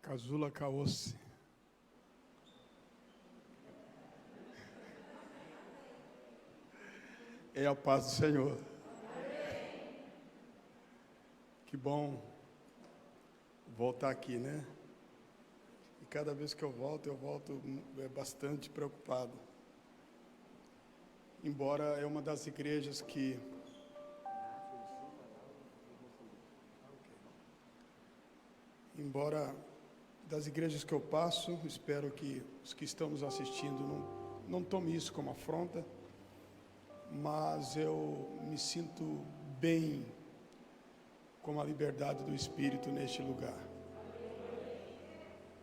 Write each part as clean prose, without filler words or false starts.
Casula Caosse. É a paz do Senhor. Que bom voltar aqui, né? E cada vez que eu volto bastante preocupado. Embora é uma das igrejas que das igrejas que eu passo, espero que os que estão nos assistindo não tomem isso como afronta, mas eu me sinto bem com a liberdade do Espírito neste lugar.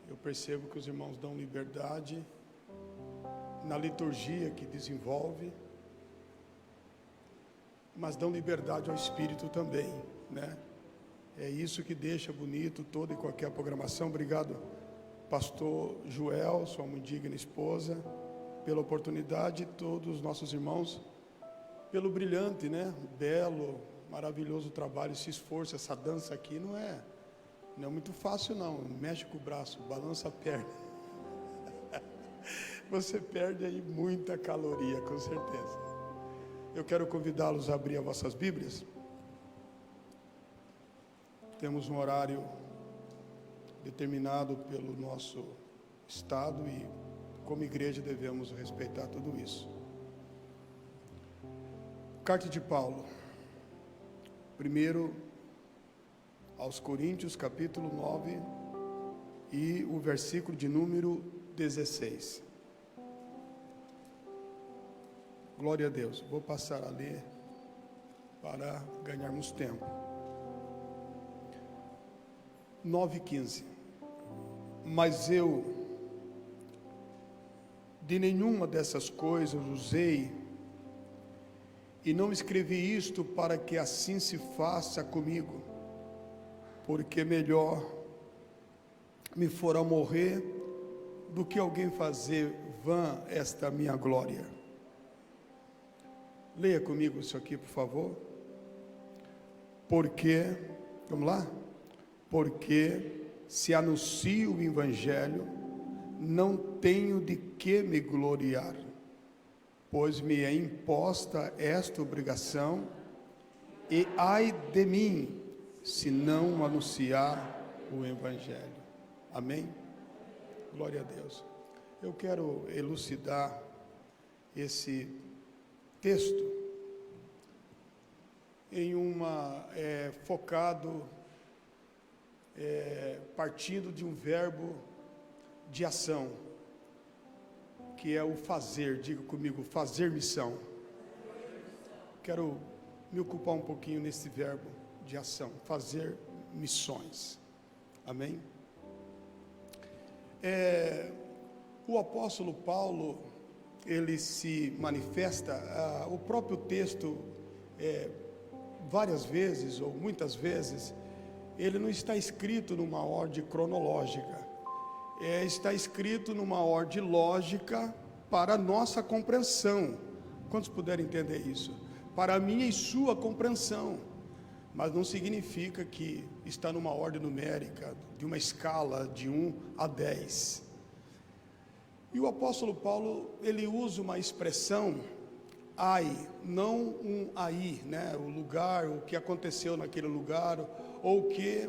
Eu percebo que os irmãos dão liberdade na liturgia que desenvolve, mas dão liberdade ao Espírito também, né? É isso que deixa bonito toda e qualquer programação. Obrigado, pastor Joel, sua muito digna esposa, pela oportunidade, todos os nossos irmãos, pelo brilhante, né? Belo, maravilhoso trabalho, esse esforço, essa dança aqui não é muito fácil não, mexe com o braço, balança a perna, você perde aí muita caloria, com certeza. Eu quero convidá-los a abrir as vossas Bíblias. Temos um horário determinado pelo nosso Estado e, como igreja, devemos respeitar tudo isso. Carta de Paulo, primeiro aos Coríntios, capítulo 9, e o versículo de número 16. Glória a Deus. Vou passar a ler para ganharmos tempo. 9:15. Mas eu de nenhuma dessas coisas usei, e não escrevi isto para que assim se faça comigo, porque melhor me fora morrer do que alguém fazer vã esta minha glória. Leia comigo isso aqui, por favor. Porque, vamos lá? Porque se anuncio o Evangelho, não tenho de que me gloriar, pois me é imposta esta obrigação, e ai de mim, se não anunciar o Evangelho. Amém? Glória a Deus. Eu quero elucidar esse texto em focado, partindo de um verbo de ação, que é o fazer. Diga comigo, fazer missão. Quero me ocupar um pouquinho nesse verbo de ação, fazer missões. Amém? O apóstolo Paulo, ele se manifesta, o próprio texto, várias vezes ou muitas vezes, ele não está escrito numa ordem cronológica, está escrito numa ordem lógica para a nossa compreensão. Quantos puderem entender isso? Para a minha e sua compreensão, mas não significa que está numa ordem numérica, de uma escala de 1 a 10. E o apóstolo Paulo, ele usa uma expressão, ai, não um aí, né? O lugar, o que aconteceu naquele lugar, ou o que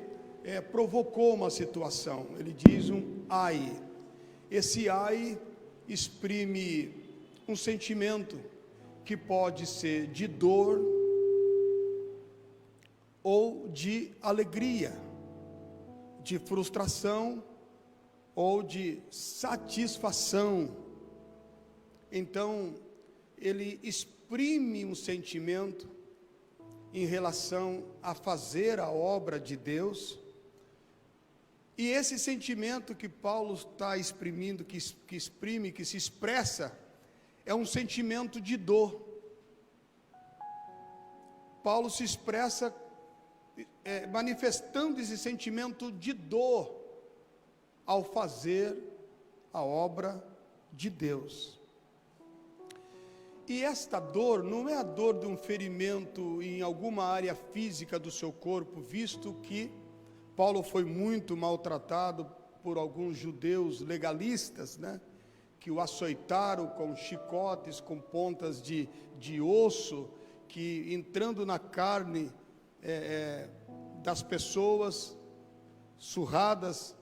provocou uma situação. Ele diz um ai. Esse ai exprime um sentimento que pode ser de dor ou de alegria, de frustração ou de satisfação. Então, ele exprime um sentimento em relação a fazer a obra de Deus, e esse sentimento que Paulo está exprimindo, que se expressa, é um sentimento de dor. Paulo se expressa manifestando esse sentimento de dor ao fazer a obra de Deus. E esta dor não é a dor de um ferimento em alguma área física do seu corpo, visto que Paulo foi muito maltratado por alguns judeus legalistas, né? Que o açoitaram com chicotes, com pontas de osso, que entrando na carne das pessoas, surradas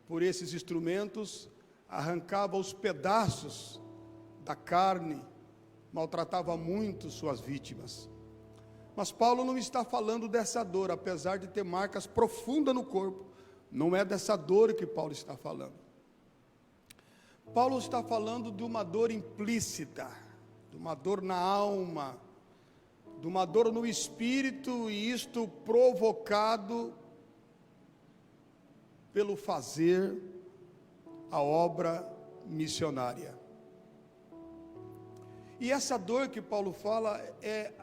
por esses instrumentos, arrancava os pedaços da carne, maltratava muito suas vítimas. Mas Paulo não está falando dessa dor, apesar de ter marcas profundas no corpo. Não é dessa dor que Paulo está falando. Paulo está falando de uma dor implícita, de uma dor na alma, de uma dor no espírito, e isto provocado pelo fazer a obra missionária. E essa dor que Paulo fala é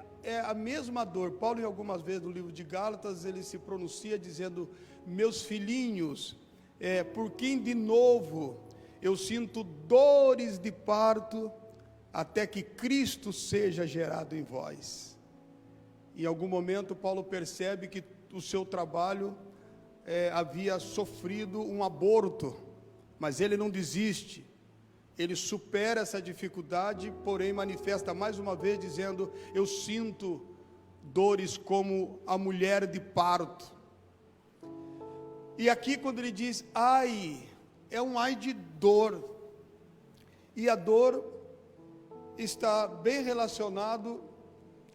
a mesma dor. Paulo, em algumas vezes no livro de Gálatas, ele se pronuncia dizendo: meus filhinhos, por quem de novo eu sinto dores de parto, até que Cristo seja gerado em vós. Em algum momento Paulo percebe que o seu trabalho havia sofrido um aborto, mas ele não desiste. Ele supera essa dificuldade, porém manifesta mais uma vez dizendo: eu sinto dores como a mulher de parto. E aqui quando ele diz ai, é um ai de dor. E a dor está bem relacionado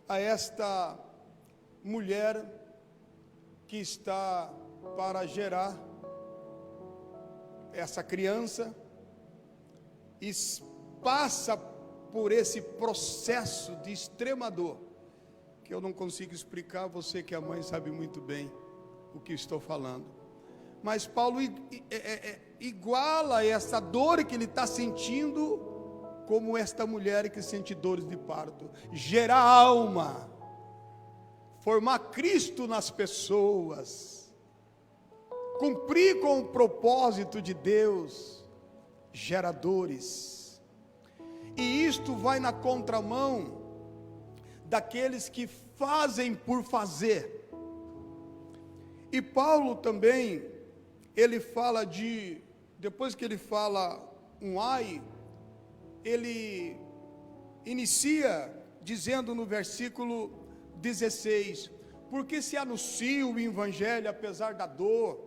a esta mulher que está para gerar essa criança, e passa por esse processo de extrema dor, que eu não consigo explicar, você que é mãe sabe muito bem o que estou falando. Mas Paulo iguala essa dor que ele está sentindo, como esta mulher que sente dores de parto. Gerar alma, formar Cristo nas pessoas, cumprir com o propósito de Deus, gera dores. E isto vai na contramão daqueles que fazem por fazer. E Paulo também, ele fala depois que ele fala um ai, ele inicia dizendo no versículo 16: porque se anuncio o evangelho apesar da dor,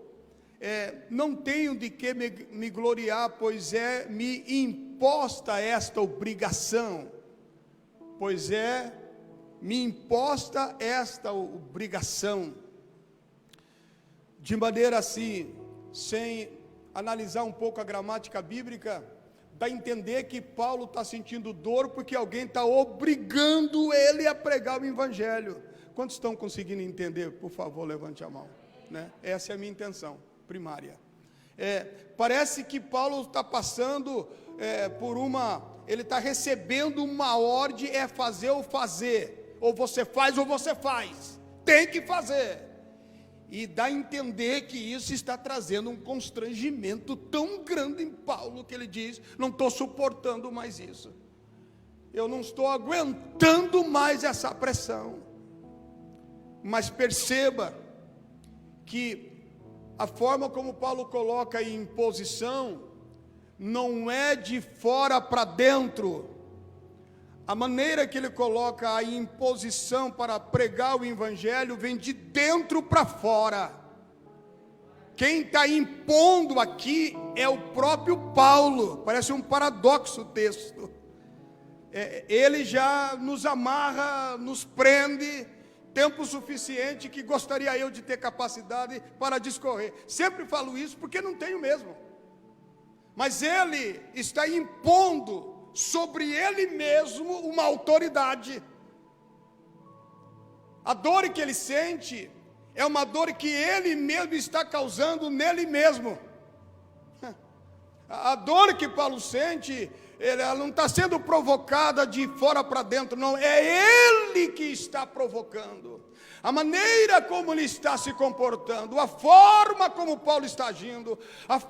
não tenho de que me gloriar, pois me imposta esta obrigação. Me imposta esta obrigação. De maneira assim, sem analisar um pouco a gramática bíblica, dá a entender que Paulo está sentindo dor porque alguém está obrigando ele a pregar o evangelho. Quantos estão conseguindo entender? Por favor, levante a mão, né? Essa é a minha intenção primária. Parece que Paulo está passando ele está recebendo uma ordem, fazer ou fazer, ou você faz, tem que fazer, e dá a entender que isso está trazendo um constrangimento tão grande em Paulo, que ele diz: não estou suportando mais isso, eu não estou aguentando mais essa pressão. Mas perceba que a forma como Paulo coloca em imposição não é de fora para dentro. A maneira que ele coloca a imposição para pregar o evangelho vem de dentro para fora. Quem está impondo aqui é o próprio Paulo. Parece um paradoxo o texto. Ele já nos amarra, nos prende, tempo suficiente que gostaria eu de ter capacidade para discorrer. Sempre falo isso porque não tenho mesmo. Mas ele está impondo sobre ele mesmo uma autoridade. A dor que ele sente é uma dor que ele mesmo está causando nele mesmo. A dor que Paulo sente, ela não está sendo provocada de fora para dentro, não, é ele que está provocando. A maneira como ele está se comportando, a forma como Paulo está agindo, a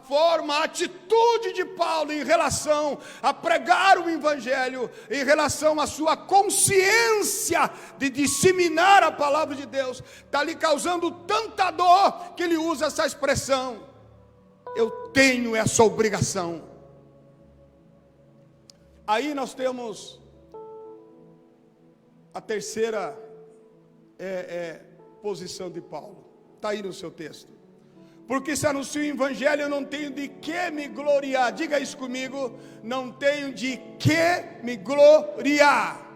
atitude de Paulo em relação a pregar o evangelho, em relação à sua consciência de disseminar a palavra de Deus, está lhe causando tanta dor que ele usa essa expressão. eu tenho essa obrigação. Aí nós temos a terceira posição de Paulo. Está aí no seu texto. Porque se anuncio o evangelho, eu não tenho de que me gloriar. Diga isso comigo. Não tenho de que me gloriar.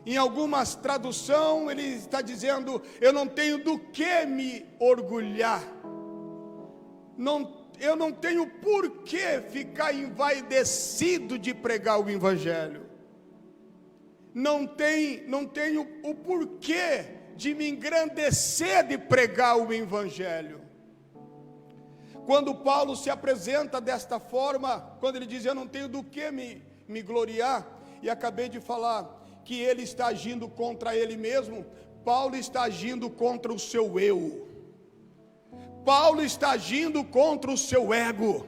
Em algumas traduções ele está dizendo, eu não tenho do que me orgulhar. Eu não tenho por que ficar envaidecido de pregar o evangelho. Não tenho o porquê de me engrandecer de pregar o evangelho. Quando Paulo se apresenta desta forma, quando ele diz, eu não tenho do que me gloriar, e acabei de falar que ele está agindo contra ele mesmo, Paulo está agindo contra o seu eu. Paulo está agindo contra o seu ego.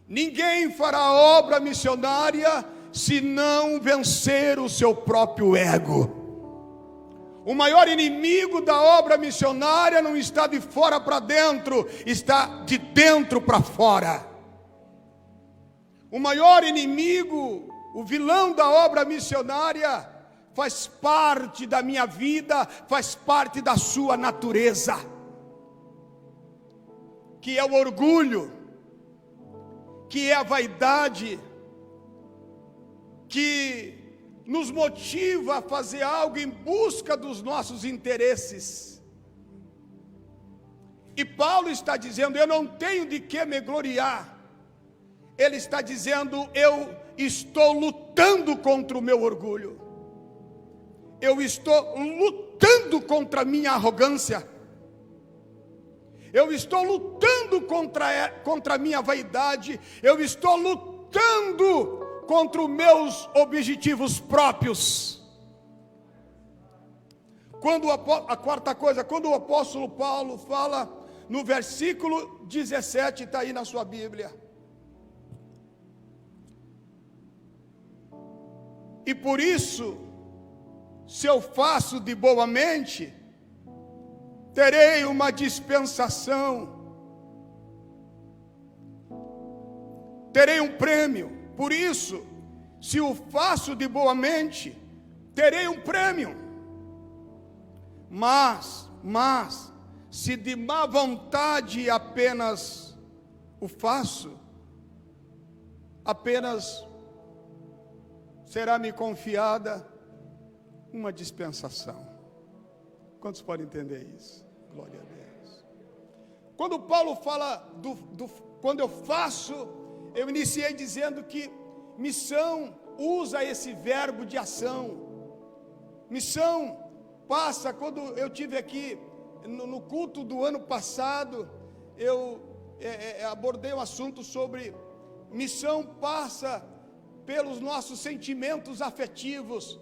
Ninguém fará obra missionária se não vencer o seu próprio ego. O maior inimigo da obra missionária não está de fora para dentro, está de dentro para fora. O maior inimigo, o vilão da obra missionária, faz parte da minha vida, faz parte da sua natureza, que é o orgulho, que é a vaidade, que nos motiva a fazer algo em busca dos nossos interesses. E Paulo está dizendo, eu não tenho de que me gloriar. Ele está dizendo, eu estou lutando contra o meu orgulho. Eu estou lutando contra a minha arrogância. Eu estou lutando contra a minha vaidade. Eu estou lutando contra os meus objetivos próprios. A quarta coisa, quando o apóstolo Paulo fala no versículo 17, está aí na sua Bíblia. E por isso, se eu faço de boa mente, terei uma dispensação, terei um prêmio. Por isso, se o faço de boa mente, terei um prêmio. Mas, se de má vontade apenas o faço, apenas será-me confiada uma dispensação. Quantos podem entender isso? Glória a Deus. Quando Paulo fala quando eu faço, eu iniciei dizendo que missão usa esse verbo de ação. Missão passa, quando eu tive aqui no culto do ano passado, eu abordei um assunto sobre missão passa pelos nossos sentimentos afetivos,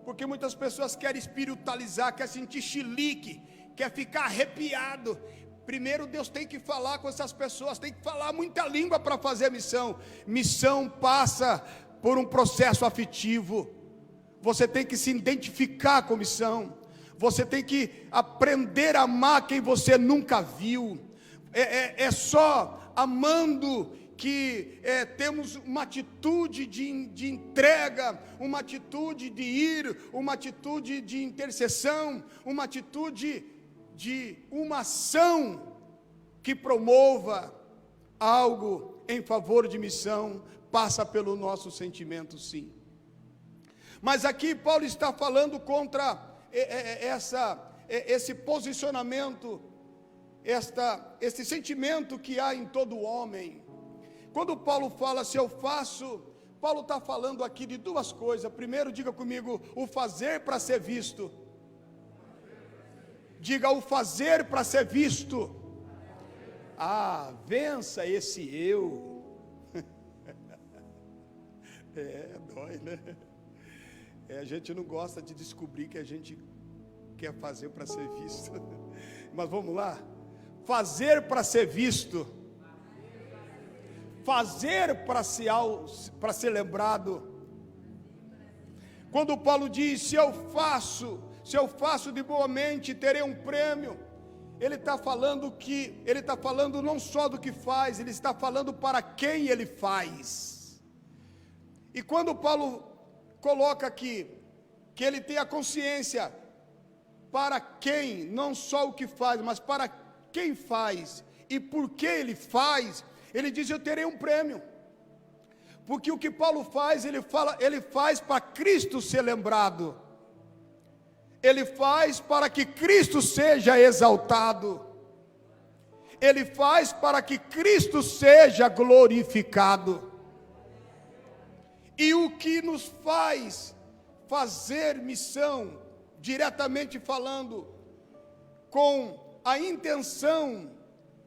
porque muitas pessoas querem espiritualizar, querem sentir chilique, quer ficar arrepiado. Primeiro Deus tem que falar com essas pessoas, tem que falar muita língua para fazer missão. Missão passa por um processo afetivo. Você tem que se identificar com missão. Você tem que aprender a amar quem você nunca viu. É só amando que temos uma atitude de entrega, uma atitude de ir, uma atitude de intercessão, uma atitude de uma ação que promova algo em favor de missão, passa pelo nosso sentimento, sim. Mas aqui Paulo está falando contra esse posicionamento, esse sentimento que há em todo homem. Quando Paulo fala, se eu faço, Paulo está falando aqui de duas coisas. Primeiro, diga comigo, o fazer para ser visto. Diga, o fazer para ser visto. Vença esse eu. Dói, né? A gente não gosta de descobrir que a gente quer fazer para ser visto. Mas vamos lá. Fazer para ser visto. Fazer para ser lembrado. Quando Paulo diz, se eu faço de boa mente, terei um prêmio. ele está falando não só do que faz, ele está falando para quem ele faz. E quando Paulo coloca aqui que ele tem a consciência para quem, não só o que faz, mas para quem faz e por que ele faz, ele diz: eu terei um prêmio. Porque o que Paulo faz, ele faz para Cristo ser lembrado. Ele faz para que Cristo seja exaltado. Ele faz para que Cristo seja glorificado. E o que nos faz fazer missão, diretamente falando, com a intenção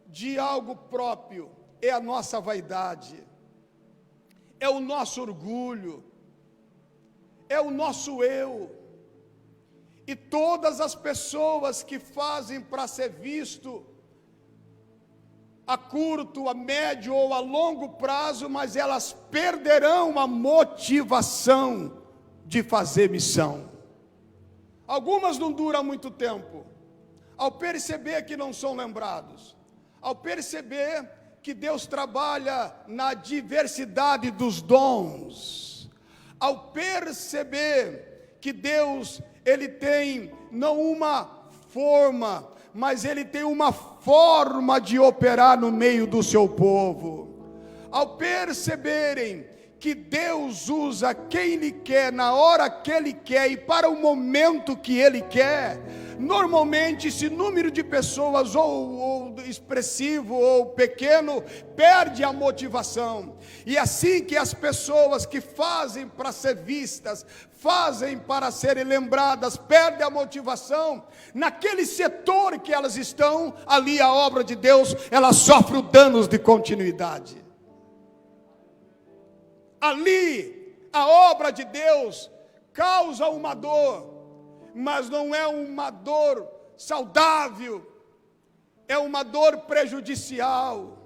de algo próprio, é a nossa vaidade, é o nosso orgulho, é o nosso eu. E todas as pessoas que fazem para ser visto a curto, a médio ou a longo prazo, mas elas perderão a motivação de fazer missão. Algumas não duram muito tempo, ao perceber que não são lembrados, ao perceber que Deus trabalha na diversidade dos dons, ao perceber que Deus, ele tem não uma forma, mas ele tem uma forma de operar no meio do seu povo. Ao perceberem que Deus usa quem Ele quer, na hora que Ele quer e para o momento que Ele quer, normalmente esse número de pessoas, ou expressivo ou pequeno, perde a motivação. E assim que as pessoas que fazem para ser vistas, fazem para serem lembradas, perdem a motivação, naquele setor que elas estão, ali a obra de Deus, ela sofre danos de continuidade. Ali a obra de Deus causa uma dor, mas não é uma dor saudável, é uma dor prejudicial,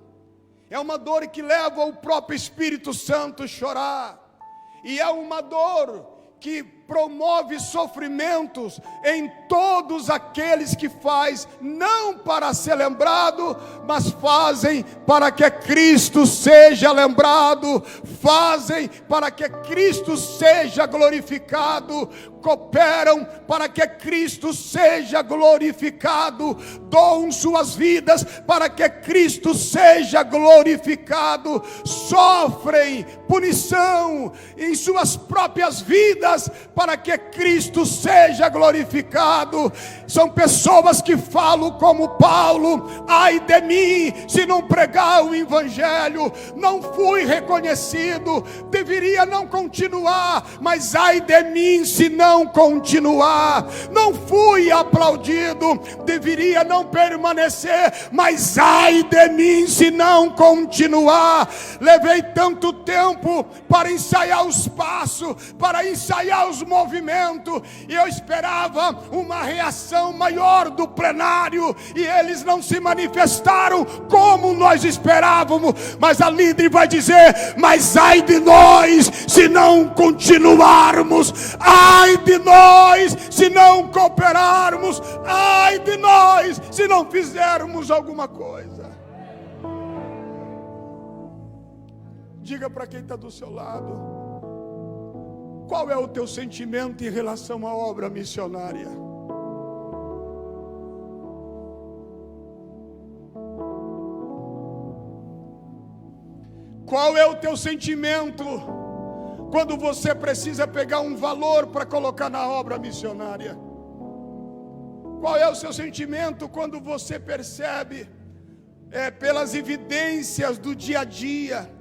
é uma dor que leva o próprio Espírito Santo a chorar, e é uma dor que promove sofrimentos em todos aqueles que faz, não para ser lembrado, mas fazem para que Cristo seja lembrado, fazem para que Cristo seja glorificado, cooperam para que Cristo seja glorificado, doam suas vidas para que Cristo seja glorificado, sofrem punição em suas próprias vidas para que Cristo seja glorificado. São pessoas que falam como Paulo: ai de mim se não pregar o evangelho, não fui reconhecido, deveria não continuar, mas ai de mim se não continuar, não fui aplaudido, deveria não permanecer, mas ai de mim se não continuar. Levei tanto tempo para ensaiar os passos, para ensaiar os movimentos, e eu esperava uma reação maior do plenário, e eles não se manifestaram como nós esperávamos. Mas a líder vai dizer: mas ai de nós se não continuarmos, ai de nós se não cooperarmos, ai de nós se não fizermos alguma coisa. Diga para quem está do seu lado: qual é o teu sentimento em relação à obra missionária? Qual é o teu sentimento quando você precisa pegar um valor para colocar na obra missionária? Qual é o seu sentimento quando você percebe, pelas evidências do dia a dia,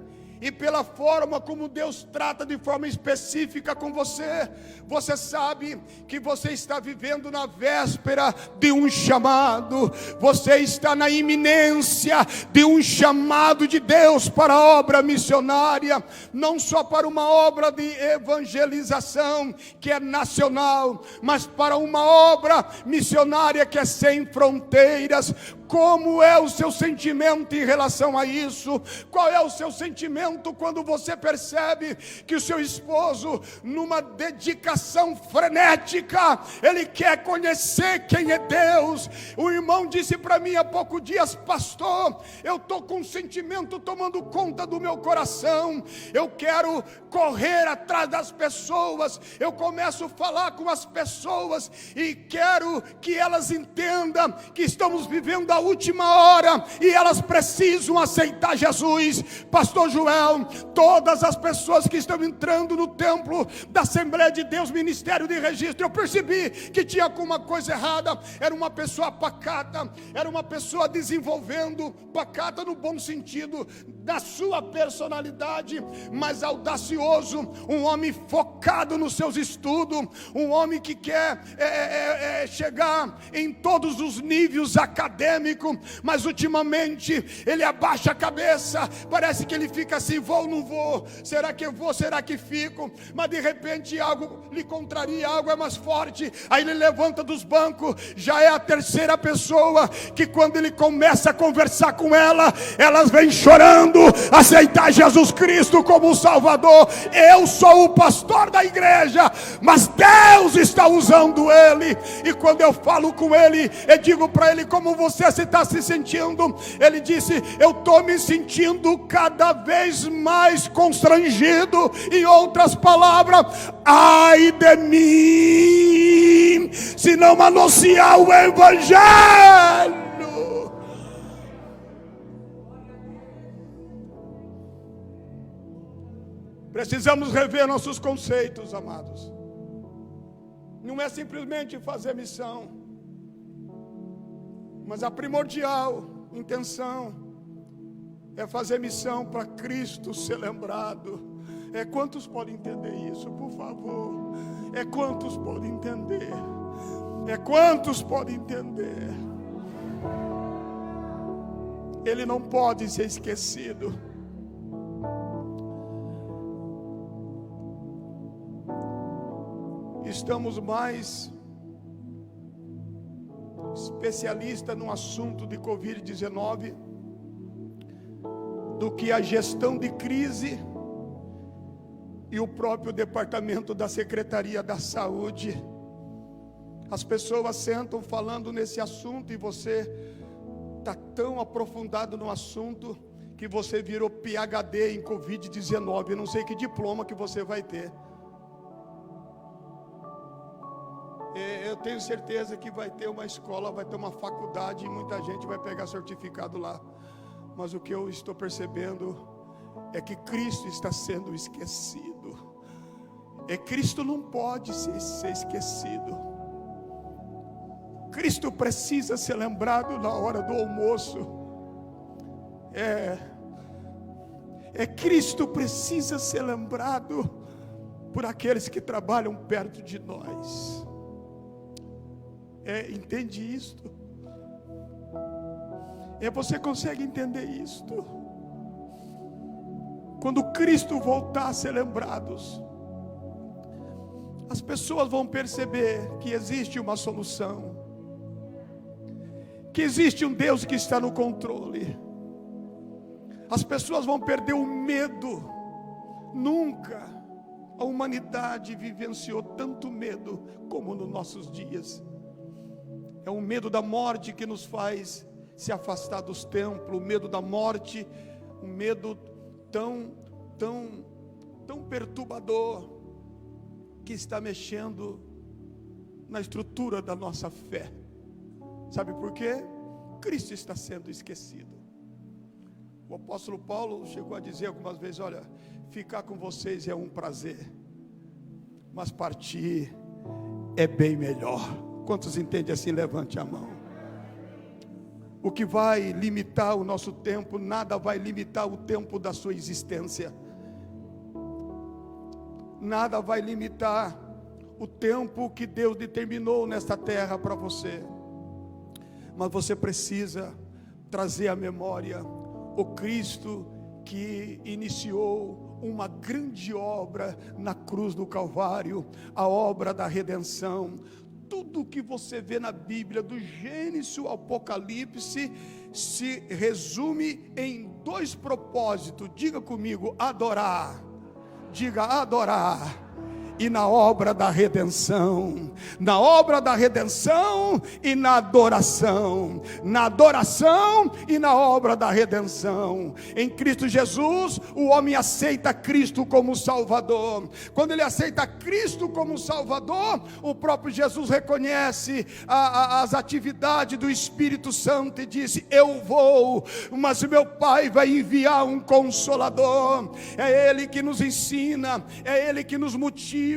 e pela forma como Deus trata de forma específica com você, você sabe que você está vivendo na véspera de um chamado, você está na iminência de um chamado de Deus para a obra missionária, não só para uma obra de evangelização que é nacional, mas para uma obra missionária que é sem fronteiras. Como é o seu sentimento em relação a isso? Qual é o seu sentimento quando você percebe que o seu esposo, numa dedicação frenética, ele quer conhecer quem é Deus? O irmão disse para mim há poucos dias: pastor, eu estou com um sentimento tomando conta do meu coração, eu quero correr atrás das pessoas, eu começo a falar com as pessoas e quero que elas entendam que estamos vivendo a última hora e elas precisam aceitar Jesus. Pastor Joel, todas as pessoas que estão entrando no templo da Assembleia de Deus, Ministério de Registro, eu percebi que tinha alguma coisa errada. Era uma pessoa pacata, era uma pessoa desenvolvendo, pacata no bom sentido, da sua personalidade, mas audacioso, um homem focado nos seus estudos, um homem que quer chegar em todos os níveis acadêmicos, mas ultimamente ele abaixa a cabeça, parece que ele fica assim: vou ou não vou, será que eu vou, será que fico? Mas de repente algo lhe contraria, algo é mais forte, aí ele levanta dos bancos. Já é a terceira pessoa que quando ele começa a conversar com ela, elas vêm chorando aceitar Jesus Cristo como o Salvador. Eu sou o pastor da igreja, mas Deus está usando ele, e quando eu falo com ele, eu digo para ele: como você está se sentindo? Ele disse: eu estou me sentindo cada vez mais constrangido. Em outras palavras, ai de mim se não anunciar o evangelho. Precisamos rever nossos conceitos, amados. Não é simplesmente fazer missão, mas a primordial intenção é fazer missão para Cristo ser lembrado. Quantos podem entender isso, por favor? Quantos podem entender? Quantos podem entender? Ele não pode ser esquecido. Estamos mais especialistas no assunto de Covid-19 do que a gestão de crise e o próprio departamento da Secretaria da Saúde. As pessoas sentam falando nesse assunto e você está tão aprofundado no assunto que você virou PhD em Covid-19. Eu não sei que diploma que você vai ter. Eu tenho certeza que vai ter uma escola, vai ter uma faculdade e muita gente vai pegar certificado lá. Mas o que eu estou percebendo é que Cristo está sendo esquecido. Cristo não pode ser esquecido. Cristo precisa ser lembrado na hora do almoço. Cristo precisa ser lembrado por aqueles que trabalham perto de nós. Entende isto? Você consegue entender isto? Quando Cristo voltar a ser lembrados, as pessoas vão perceber que existe uma solução, que existe um Deus que está no controle. As pessoas vão perder o medo. Nunca a humanidade vivenciou tanto medo como nos nossos dias. É o medo da morte que nos faz se afastar dos templos, o medo da morte, um medo tão perturbador, que está mexendo na estrutura da nossa fé. Sabe por quê? Cristo está sendo esquecido. O apóstolo Paulo chegou a dizer algumas vezes: olha, ficar com vocês é um prazer, mas partir é bem melhor. Quantos entendem assim? Levante a mão. O que vai limitar o nosso tempo, nada vai limitar o tempo da sua existência. Nada vai limitar o tempo que Deus determinou nesta terra para você. Mas você precisa trazer à memória o Cristo que iniciou uma grande obra na cruz do Calvário, a obra da redenção. tudo que você vê na Bíblia, do Gênesis ao Apocalipse, se resume em dois propósitos. Diga comigo: adorar. Diga: adorar. E na obra da redenção, na obra da redenção e na adoração e na obra da redenção. Em Cristo Jesus, o homem aceita Cristo como Salvador. Quando ele aceita Cristo como Salvador, o próprio Jesus reconhece as atividades do Espírito Santo e diz: eu vou, mas meu Pai vai enviar um Consolador. É Ele que nos ensina, é Ele que nos motiva,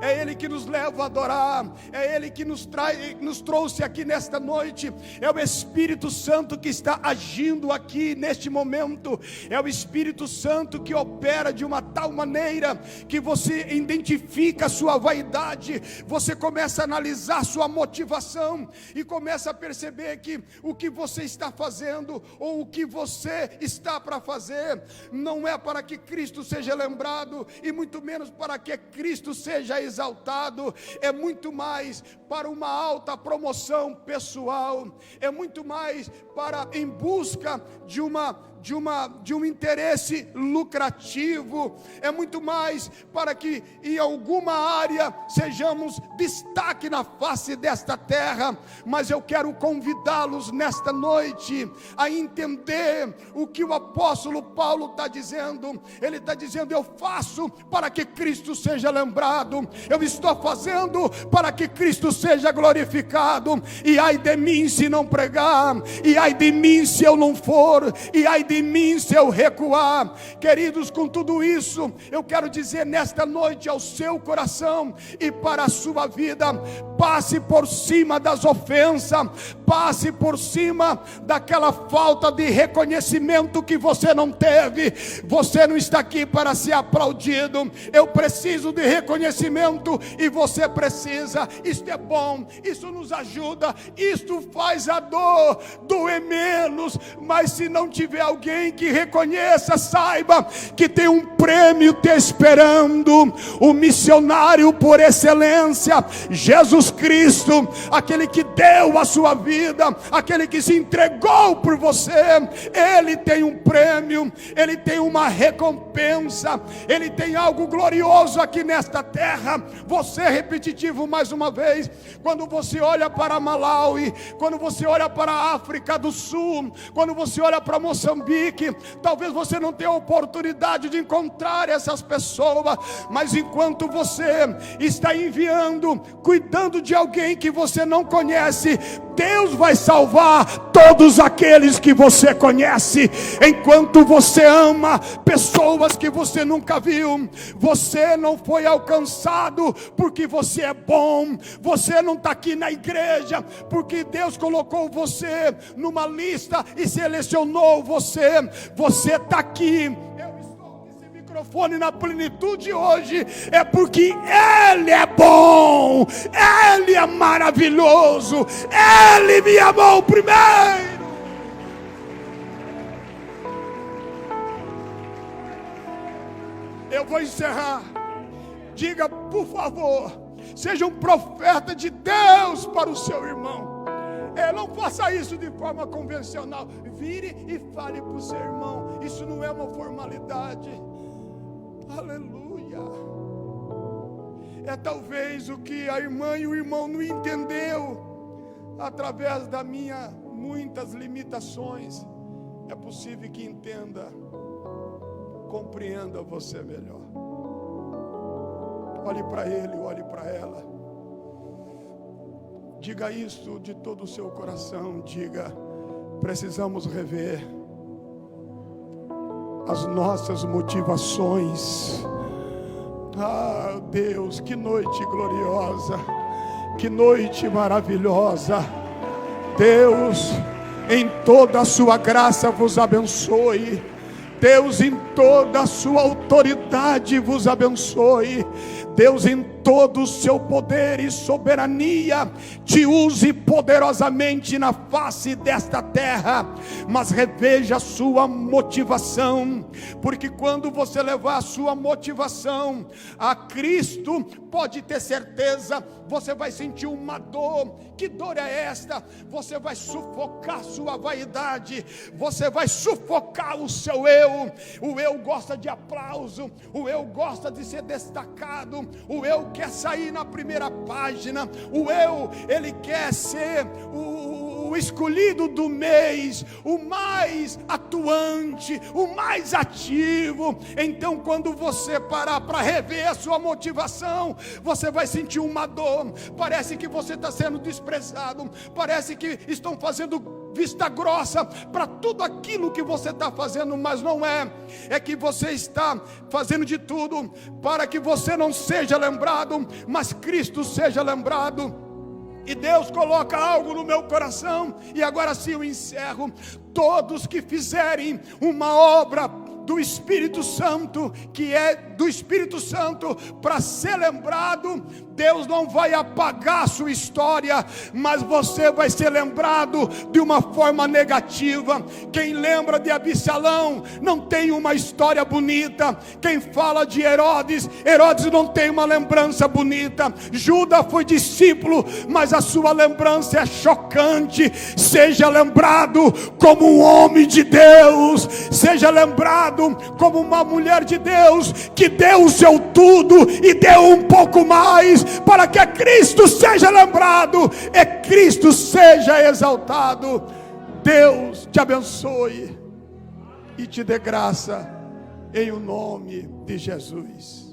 é Ele que nos leva a adorar, é Ele que nos trouxe aqui nesta noite. É o Espírito Santo que está agindo aqui neste momento. É o Espírito Santo que opera de uma tal maneira que você identifica a sua vaidade, você começa a analisar sua motivação e começa a perceber que o que você está fazendo ou o que você está para fazer não é para que Cristo seja lembrado e muito menos para que Cristo seja exaltado, é muito mais para uma alta promoção pessoal, é muito mais para em busca de um interesse lucrativo, é muito mais para que em alguma área sejamos destaque na face desta terra. Mas eu quero convidá-los nesta noite a entender o que o apóstolo Paulo está dizendo. Ele está dizendo: eu faço para que Cristo seja lembrado, eu estou fazendo para que Cristo seja glorificado, e ai de mim se não pregar, e ai de mim se eu não for, e ai de mim se eu recuar. Queridos, com tudo isso, eu quero dizer nesta noite ao seu coração e para a sua vida: passe por cima das ofensas, passe por cima daquela falta de reconhecimento que você não teve. Você não está aqui para ser aplaudido, eu preciso de reconhecimento e você precisa. Isto é bom, isso nos ajuda, isto faz a dor doer menos. Mas se não tiver alguém que reconheça, saiba que tem um prêmio te esperando. O missionário por excelência, Jesus Cristo, aquele que deu a sua vida, aquele que se entregou por você, ele tem um prêmio, ele tem uma recompensa, ele tem algo glorioso aqui nesta terra. Você é repetitivo mais uma vez. Quando você olha para Malawi, quando você olha para a África do Sul, quando você olha para Moçambique, talvez você não tenha oportunidade de encontrar essas pessoas, mas enquanto você está enviando, cuidando de alguém que você não conhece, Deus vai salvar todos aqueles que você conhece. Enquanto você ama pessoas que você nunca viu, você não foi alcançado porque você é bom, você não está aqui na igreja porque Deus colocou você numa lista e selecionou você. Você está aqui, eu estou com esse microfone na plenitude hoje, é porque Ele é bom, Ele é maravilhoso, Ele me amou primeiro. Eu vou encerrar. Diga, por favor, seja um profeta de Deus para o seu irmão. Não faça isso de forma convencional. Vire e fale para o seu irmão. Isso não é uma formalidade. Aleluia. É talvez o que a irmã e o irmão não entendeu. Através das minhas muitas limitações, é possível que entenda, compreenda você melhor. Olhe para ele, olhe para ela. Diga isso de todo o seu coração. Diga: precisamos rever as nossas motivações. Ah, Deus, que noite gloriosa, que noite maravilhosa. Deus, em toda a sua graça vos abençoe. Deus, em toda a sua autoridade vos abençoe. Deus, em todo o seu poder e soberania te use poderosamente na face desta terra, mas reveja a sua motivação, porque quando você levar a sua motivação a Cristo, pode ter certeza, você vai sentir uma dor. Que dor é esta? Você vai sufocar sua vaidade, você vai sufocar o seu eu. O eu gosta de aplauso, o eu gosta de ser destacado, o eu quer sair na primeira página, o eu, ele quer ser o escolhido do mês, o mais atuante, o mais ativo. Então, quando você parar para rever a sua motivação, você vai sentir uma dor. Parece que você está sendo desprezado, parece que estão fazendo vista grossa para tudo aquilo que você está fazendo, mas não é. É que você está fazendo de tudo para que você não seja lembrado, mas Cristo seja lembrado. E Deus coloca algo no meu coração, e agora sim eu encerro. Todos que fizerem uma obra do Espírito Santo, que é do Espírito Santo, para ser lembrado, Deus não vai apagar a sua história, mas você vai ser lembrado de uma forma negativa. Quem lembra de Absalão não tem uma história bonita. Quem fala de Herodes, Herodes não tem uma lembrança bonita. Judas foi discípulo, mas a sua lembrança é chocante. Seja lembrado como um homem de Deus, seja lembrado como uma mulher de Deus, que deu o seu tudo e deu um pouco mais, para que Cristo seja lembrado e Cristo seja exaltado. Deus te abençoe e te dê graça, em o nome de Jesus.